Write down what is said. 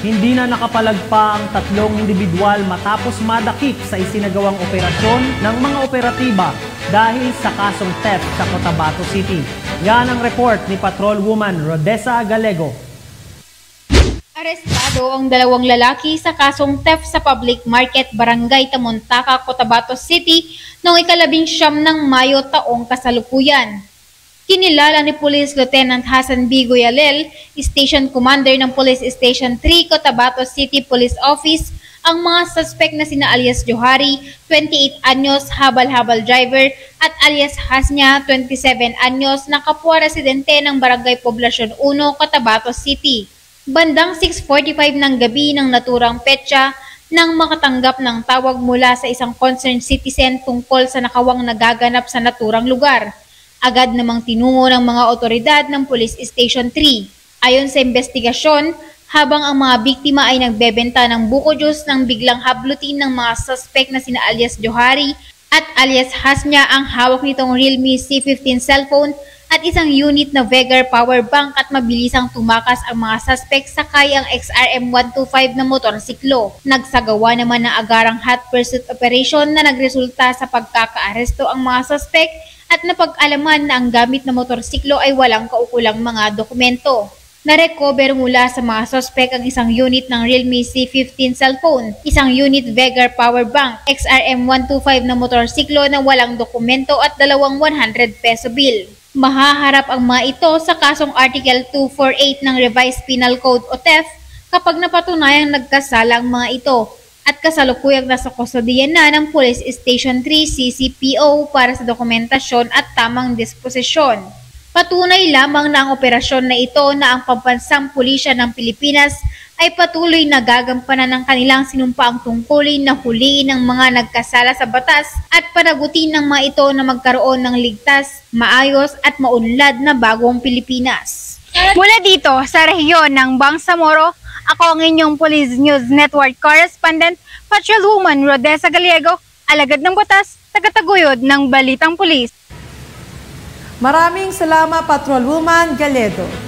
Hindi na nakapalagpa ang 3 individual matapos madakip sa isinagawang operasyon ng mga operatiba dahil sa kasong theft sa Cotabato City. Yan ang report ni Patrolwoman Rodessa Gallego. Arestado ang 2 lalaki sa kasong theft sa public market Barangay Tamontaka, Cotabato City noong 19 ng Mayo taong kasalukuyan. Kinilala ni Police Lieutenant Hassan B. Goyalel, Station Commander ng Police Station 3, Cotabato City Police Office, ang mga suspect na sina alias Johari, 28 anyos, habal-habal driver, at alias Hasnya, 27 anyos, na kapwa residente ng Barangay Poblacion 1, Cotabato City. Bandang 6:45 ng gabi ng naturang petsa, nang makatanggap ng tawag mula sa isang concerned citizen tungkol sa nakawang nagaganap sa naturang lugar. Agad namang tinungo ng mga otoridad ng Police Station 3. Ayon sa investigasyon, habang ang mga biktima ay nagbebenta ng buko juice nang biglang hablutin ng mga suspect na sina alias Johari at alias Hasnya ang hawak nitong Realme C15 cellphone at isang unit na Vegar power bank at mabilisang tumakas ang mga suspect sakay ang XRM 125 na motorsiklo. Nagsagawa naman ng agarang hot pursuit operation na nagresulta sa pagkakaaresto ang mga suspect at napag-alaman na ang gamit na motorsiklo ay walang kaukulang mga dokumento. Na-recover mula sa mga suspect ang isang unit ng Realme C15 cellphone, isang unit Vegar power bank, XRM 125 na motorsiklo na walang dokumento at 2 100 peso bill. Mahaharap ang mga ito sa kasong Article 248 ng Revised Penal Code o theft kapag napatunayang nagkasala ang mga ito at kasalukuyang nasa kustodiya na ng Police Station 3 CCPO para sa dokumentasyon at tamang disposisyon. Patunay lamang na ang operasyon na ito na ang pambansang pulisya ng Pilipinas ay patuloy na gagampanan ng kanilang sinumpaang tungkulin na huliin ang mga nagkasala sa batas at panagutin ng mga ito na magkaroon ng ligtas, maayos at maunlad na bagong Pilipinas. Mula dito sa rehiyon ng Bangsamoro, ako ang inyong Police News Network Correspondent, Patrolwoman Rodessa Gallego, alagad ng batas, tagataguyod ng Balitang Pulis. Maraming salamat, Patrolwoman Gallego.